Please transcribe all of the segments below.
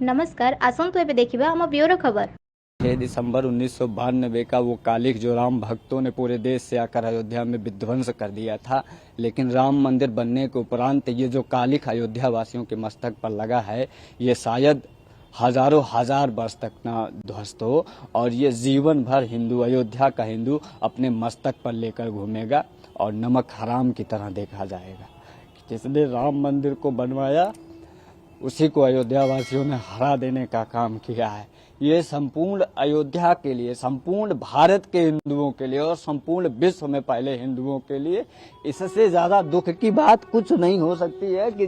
नमस्कार आसंतु एबे देखिबा हम ब्यूरो खबर। 6 दिसंबर 1992 का वो कालिख जो राम भक्तों ने पूरे देश से आकर अयोध्या में विध्वंस कर दिया था, लेकिन राम मंदिर बनने के उपरांत ये जो कालिख अयोध्या वासियों के मस्तक पर लगा है, ये शायद हजारों हजार वर्ष तक ना ध्वस्त हो और ये जीवन भर हिंदू, अयोध्या का हिंदू अपने मस्तक पर लेकर घूमेगा और नमक हराम की तरह देखा जाएगा। जिसने राम मंदिर को बनवाया उसी को अयोध्या वासियों ने हरा देने का काम किया है। ये संपूर्ण अयोध्या के लिए, संपूर्ण भारत के हिंदुओं के लिए और संपूर्ण विश्व में पहले हिंदुओं के लिए इससे ज्यादा दुख की बात कुछ नहीं हो सकती है कि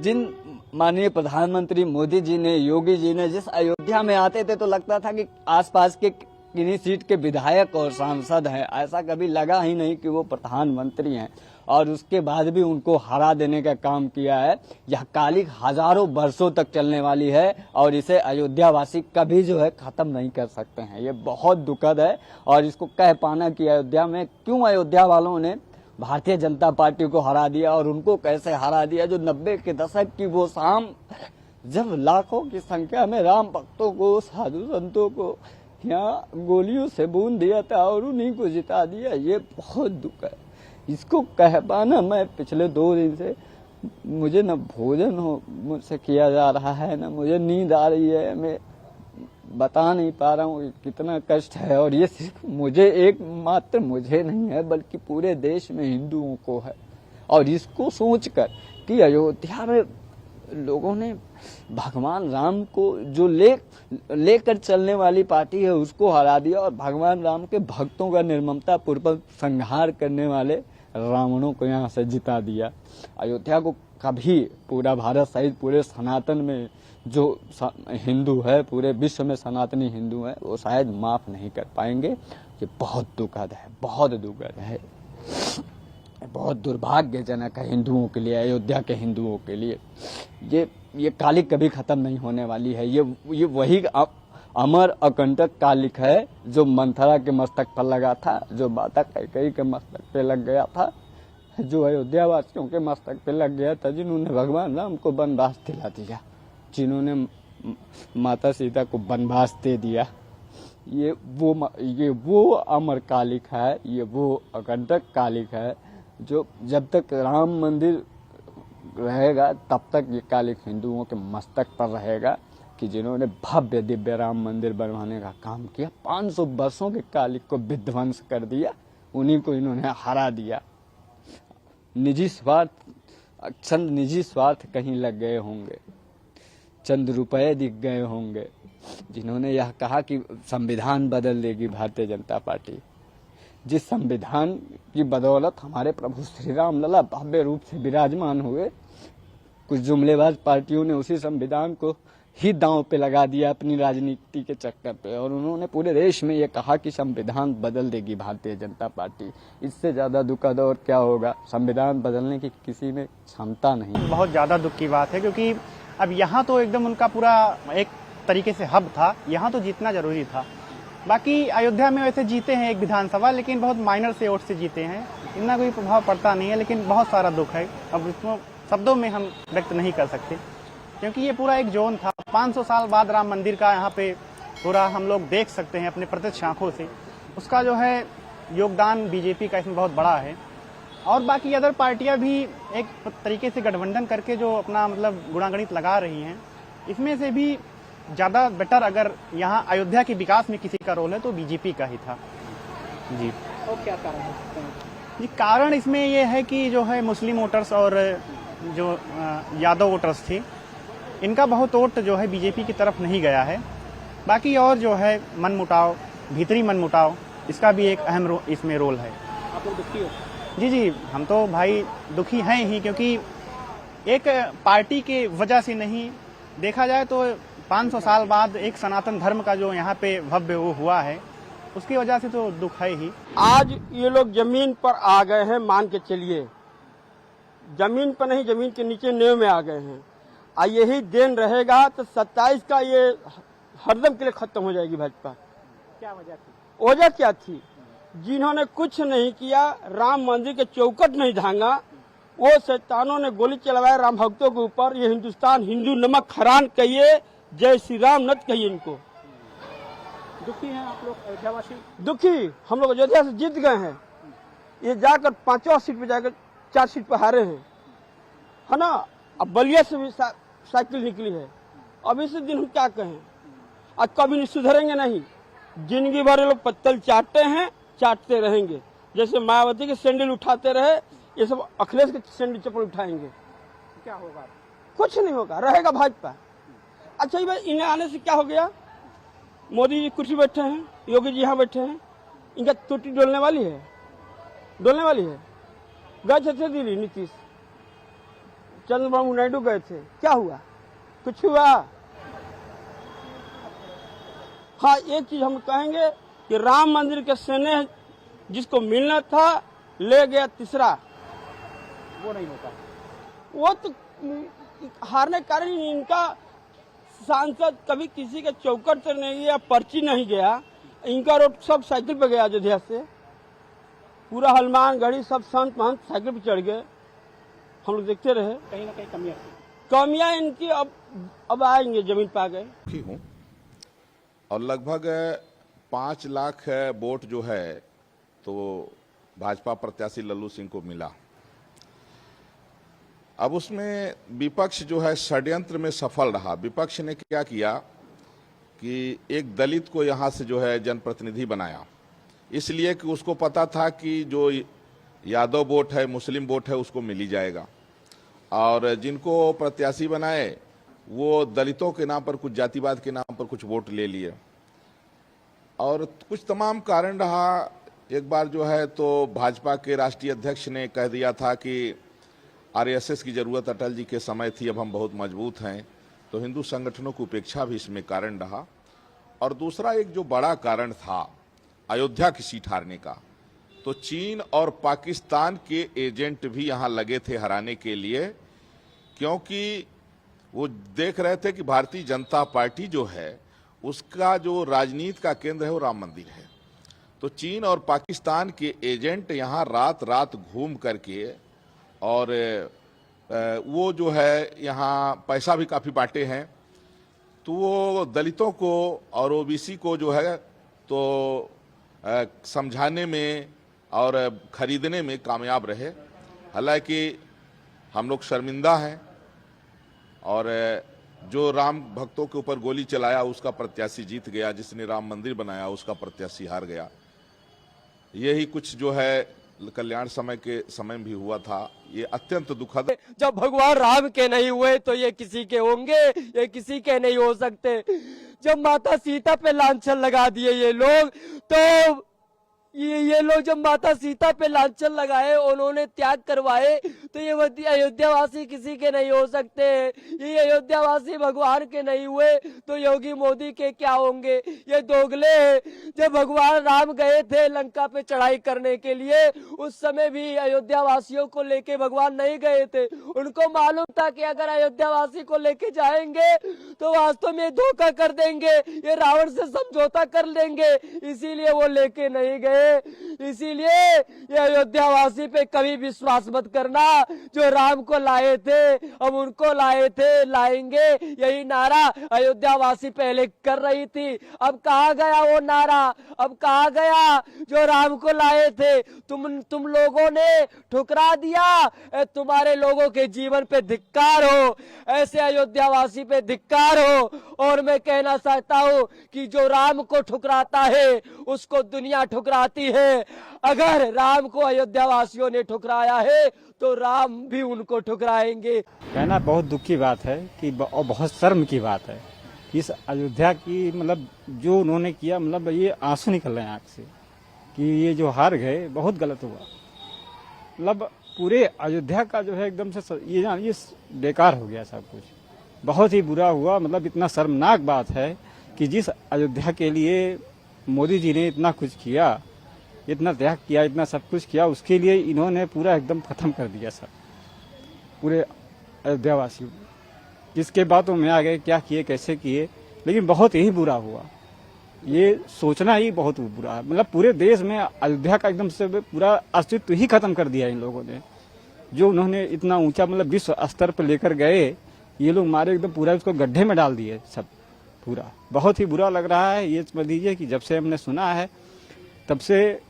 जिन माननीय प्रधानमंत्री मोदी जी ने, योगी जी ने जिस अयोध्या में आते थे तो लगता था कि आसपास के किन्हीं सीट के विधायक और सांसद हैं, ऐसा कभी लगा ही नहीं कि वो प्रधानमंत्री हैं। और उसके बाद भी उनको हरा देने का काम किया है। यह कालिख हजारों वर्षों तक चलने वाली है और इसे अयोध्या वासी कभी जो है खत्म नहीं कर सकते हैं। ये बहुत दुखद है और इसको कह पाना कि अयोध्या में क्यों अयोध्या वालों ने भारतीय जनता पार्टी को हरा दिया और उनको कैसे हरा दिया, जो 90 के दशक की वो शाम जब लाखों की संख्या में राम भक्तों को, साधु संतों को यहाँ गोलियों से बूंद दिया था और उन्हीं को जिता दिया। ये बहुत दुख है। इसको कह पाना, मैं पिछले 2 दिन से मुझे न भोजन हो मुझसे किया जा रहा है, न मुझे नींद आ रही है। मैं बता नहीं पा रहा हूँ कितना कष्ट है। और ये सिर्फ मुझे, एक मात्र मुझे नहीं है बल्कि पूरे देश में हिंदुओं को है। और इसको सोचकर कि अयोध्या में लोगों ने भगवान राम को जो लेकर चलने वाली पार्टी है उसको हरा दिया और भगवान राम के भक्तों का निर्ममता पूर्वक संहार करने वाले रावणों को यहाँ से जिता दिया। अयोध्या को कभी पूरा भारत सहित पूरे सनातन में जो हिंदू है, पूरे विश्व में सनातनी हिंदू है, वो शायद माफ नहीं कर पाएंगे। ये बहुत दुखद है, बहुत दुखद है, बहुत दुर्भाग्यजनक है हिंदुओं के लिए, अयोध्या के हिंदुओं के लिए। ये कालिख कभी खत्म नहीं होने वाली है। ये वही अमर अकंटक कालिख है जो मंथरा के मस्तक पर लगा था, जो माता कैकेयी के मस्तक पे लग गया था, जो अयोध्या वासियों के मस्तक पे लग गया था, जिन्होंने भगवान राम को वनवास दिला दिया, जिन्होंने माता सीता को वनवास दे दिया। ये वो अमर कालिख है, ये वो अकंटक कालिख है जो जब तक राम मंदिर रहेगा तब तक ये कालिख हिंदुओं के मस्तक पर रहेगा कि जिन्होंने भव्य दिव्य राम मंदिर बनवाने का काम किया, 500 वर्षों के कालिख को विध्वंस कर दिया, उन्हीं को इन्होंने हरा दिया। चंद निजी स्वार्थ कहीं लग गए होंगे, चंद रुपए दिख गए होंगे, जिन्होंने यह कहा कि संविधान बदल देगी भारतीय जनता पार्टी। जिस संविधान की बदौलत हमारे प्रभु श्री राम लला भव्य रूप से विराजमान हुए, कुछ जुमलेबाज पार्टियों ने उसी संविधान को ही दांव पे लगा दिया अपनी राजनीति के चक्कर पे, और उन्होंने पूरे देश में ये कहा कि संविधान बदल देगी भारतीय जनता पार्टी। इससे ज्यादा दुखद और क्या होगा। संविधान बदलने की किसी में क्षमता नहीं। बहुत ज्यादा दुख की बात है, क्योंकि अब यहाँ तो एकदम उनका पूरा एक तरीके से हब था, यहाँ तो जीतना जरूरी था। बाकी अयोध्या में वैसे जीते हैं एक विधानसभा, लेकिन बहुत माइनर से वोट से जीते हैं, इतना कोई प्रभाव पड़ता नहीं है। लेकिन बहुत सारा दुख है, अब इसको शब्दों में हम व्यक्त नहीं कर सकते, क्योंकि ये पूरा एक जोन था। 500 साल बाद राम मंदिर का यहाँ पे पूरा हम लोग देख सकते हैं अपने प्रत्यक्ष आंखों से। उसका जो है योगदान बीजेपी का इसमें बहुत बड़ा है। और बाकी अदर पार्टियां भी एक तरीके से गठबंधन करके जो अपना मतलब गुणागणित लगा रही हैं, इसमें से भी ज्यादा बेटर अगर यहाँ अयोध्या के विकास में किसी का रोल है तो बीजेपी का ही था जी। और क्या कारण है जी? कारण इसमें ये है कि जो है मुस्लिम वोटर्स और जो यादव वोटर्स थी, इनका बहुत वोट जो है बीजेपी की तरफ नहीं गया है। बाकी और जो है मनमुटाव, भीतरी मनमुटाव, इसका भी एक अहम इसमें रोल है। आप लोग दुखी हो? जी, हम तो भाई दुखी हैं ही, क्योंकि एक पार्टी के वजह से नहीं, देखा जाए तो 500 साल बाद एक सनातन धर्म का जो यहाँ पे भव्य वो हुआ है, उसकी वजह से तो दुख है ही। आज ये लोग जमीन पर आ गए हैं, मान के चलिए, जमीन पर नहीं, जमीन के नीचे नेव में आ गए हैं। और यही देन रहेगा तो 27 का ये हरदम के लिए खत्म हो जाएगी भाजपा। क्या वजह थी? वजह क्या थी? जिन्होंने कुछ नहीं किया, राम मंदिर के चौखट नहीं धांगा, वो शैतानों ने गोली चलवाया राम भक्तों के ऊपर। ये हिंदुस्तान हिंदू नमक हरान कहिए, जय श्री राम नत कहिए इनको। दुखी हैं आप लोग अयोध्यावासी? दुखी, हम लोग अयोध्या से जीत गए हैं, ये जाकर 5वां सीट पे जाकर 4 सीट पे हारे हैं, है ना। अब बलिया से भी साइकिल निकली है। अब इसी दिन हम क्या कहें, आज कभी नहीं सुधरेंगे नहीं। जिंदगी भर ये लोग पत्तल चाटते हैं, चाटते रहेंगे। जैसे मायावती के सैंडल उठाते रहे, ये सब अखिलेश के सैंडल चप्पल उठाएंगे। क्या होगा? कुछ नहीं होगा, रहेगा भाजपा। अच्छा भाई, इन्हें आने से क्या हो गया? मोदी जी कुर्सी बैठे हैं, योगी जी यहाँ बैठे हैं, इनका टूटी डोलने वाली है, डोलने वाली है। गए थे दिल्ली नीतीश, चंद्रबाबू नायडू गए थे, क्या हुआ? कुछ हुआ? हाँ, एक चीज हम कहेंगे कि राम मंदिर के स्नेह जिसको मिलना था ले गया तीसरा, वो नहीं होता। वो तो हारने के कारण ही इनका सांसद कभी किसी के चौकट से नहीं गया, पर्ची नहीं गया, इनका रोड सब साइकिल पे गया अयोध्या से। पूरा हनुमान गढ़ी सब संत महंत साइकिल पे चढ़ गए, हम लोग देखते रहे। कहीं ना कहीं कमियां इनकी अब आएंगे, जमीन पे आ गए। हूँ और लगभग 5 लाख वोट जो है तो भाजपा प्रत्याशी लल्लू सिंह को मिला। अब उसमें विपक्ष जो है षड्यंत्र में सफल रहा। विपक्ष ने क्या किया कि एक दलित को यहाँ से जो है जनप्रतिनिधि बनाया, इसलिए कि उसको पता था कि जो यादव वोट है, मुस्लिम वोट है, उसको मिल ही जाएगा। और जिनको प्रत्याशी बनाए वो दलितों के नाम पर, कुछ जातिवाद के नाम पर कुछ वोट ले लिए और कुछ तमाम कारण रहा। एक बार जो है तो भाजपा के राष्ट्रीय अध्यक्ष ने कह दिया था कि आरएसएस की जरूरत अटल जी के समय थी, अब हम बहुत मजबूत हैं, तो हिंदू संगठनों की उपेक्षा भी इसमें कारण रहा। और दूसरा एक जो बड़ा कारण था अयोध्या की सीट हारने का, तो चीन और पाकिस्तान के एजेंट भी यहां लगे थे हराने के लिए, क्योंकि वो देख रहे थे कि भारतीय जनता पार्टी जो है उसका जो राजनीति का केंद्र है वो राम मंदिर है। तो चीन और पाकिस्तान के एजेंट यहां रात रात घूम करके और वो जो है यहाँ पैसा भी काफी बांटे हैं, तो वो दलितों को और ओबीसी को जो है तो समझाने में और खरीदने में कामयाब रहे। हालांकि हम लोग शर्मिंदा हैं और जो राम भक्तों के ऊपर गोली चलाया उसका प्रत्याशी जीत गया, जिसने राम मंदिर बनाया उसका प्रत्याशी हार गया। यही कुछ जो है कल्याण समय के समय भी हुआ था। ये अत्यंत दुखद। जब भगवान राम के नहीं हुए तो ये किसी के होंगे, ये किसी के नहीं हो सकते। जब माता सीता पे लांछन लगा दिए ये लोग, तो ये लोग जब माता सीता पे लांछन लगाए, उन्होंने त्याग करवाए, तो ये अयोध्यावासी किसी के नहीं हो सकते। ये अयोध्यावासी भगवान के नहीं हुए तो योगी मोदी के क्या होंगे? ये दोगले। जब भगवान राम गए थे लंका पे चढ़ाई करने के लिए, उस समय भी अयोध्यावासियों को लेके भगवान नहीं गए थे। उनको मालूम था कि अगर अयोध्यावासी को लेके जाएंगे तो वास्तव में धोखा कर देंगे, ये रावण से समझौता कर लेंगे, इसीलिए वो लेके नहीं गए। इसीलिए ये अयोध्यावासी पे कभी विश्वास मत करना। जो राम को लाए थे अब उनको लाए थे, लाएंगे, यही नारा अयोध्यावासी पहले कर रही थी। अब कहाँ गया वो नारा? अब कहाँ गया जो राम को लाए थे? तुम लोगों ने ठुकरा दिया। तुम्हारे लोगों के जीवन पे धिक्कार हो, ऐसे अयोध्यावासी पे धिक्कार हो। और मैं कहना चाहता हूँ कि जो राम को ठुकराता है उसको दुनिया ठुकराती है। अगर राम को अयोध्यावासियों ने ठुकराया है तो राम भी उनको ठुकराएंगे। कहना बहुत दुख की बात है कि और बहुत शर्म की बात है इस अयोध्या की, मतलब जो उन्होंने किया, मतलब ये आंसू निकल रहे हैं आंख से कि ये जो हार गए बहुत गलत हुआ। मतलब पूरे अयोध्या का जो है एकदम से ये बेकार हो गया सब कुछ, बहुत ही बुरा हुआ। मतलब इतना शर्मनाक बात है कि जिस अयोध्या के लिए मोदी जी ने इतना कुछ किया, इतना त्याग किया, इतना सब कुछ किया, उसके लिए इन्होंने पूरा एकदम खत्म कर दिया सब पूरे अयोध्यावासियों को। किसके बातों में आ गए, क्या किए, कैसे किए, लेकिन बहुत ही बुरा हुआ। ये सोचना ही बहुत बुरा है। मतलब पूरे देश में अयोध्या का एकदम से पूरा अस्तित्व ही खत्म कर दिया इन लोगों ने। जो उन्होंने इतना ऊंचा मतलब विश्व स्तर पर लेकर गए, ये लोग मारे एकदम पूरा उसको गड्ढे में डाल दिए सब पूरा। बहुत ही बुरा लग रहा है। ये समझ लीजिए कि जब से हमने सुना है तब से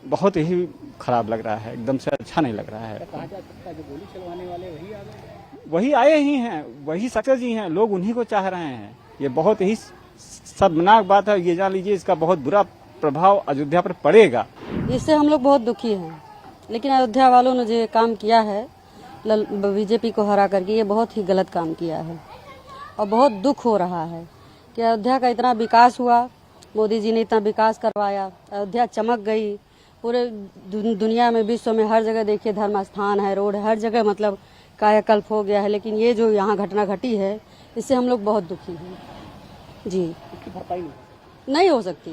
बहुत ही खराब लग रहा है, एकदम से अच्छा नहीं लग रहा है। कहा जा सकता है जो गोली चलवाने वाले वही आ गए? वही आए ही हैं, वही सक्सेस ही हैं, लोग उन्हीं को चाह रहे हैं। ये बहुत ही शर्मनाक बात है। ये जान लीजिए इसका बहुत बुरा प्रभाव अयोध्या पर पड़ेगा। इससे हम लोग बहुत दुखी हैं, लेकिन अयोध्या वालों ने जो काम किया है बीजेपी को हरा करके, ये बहुत ही गलत काम किया है और बहुत दुख हो रहा है कि अयोध्या का इतना विकास हुआ, मोदी जी ने इतना विकास करवाया, अयोध्या चमक गई पूरे दुनिया में, विश्व में हर जगह देखिए धर्म स्थान है, रोड है, हर जगह मतलब कायाकल्प हो गया है। लेकिन ये जो यहाँ घटना घटी है इससे हम लोग बहुत दुखी हैं जी। इसकी भरपाई नहीं हो सकती।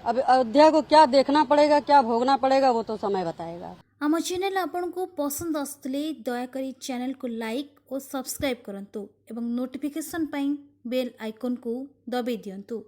अब अयोध्या को क्या देखना पड़ेगा, क्या भोगना पड़ेगा, वो तो समय बताएगा। आम चैनल आपन को पसंद आसले दयाकरी चैनल को लाइक और सब्सक्राइब करंतु एवं नोटिफिकेशन पाई बेल आइकन को दबाई दियंतु।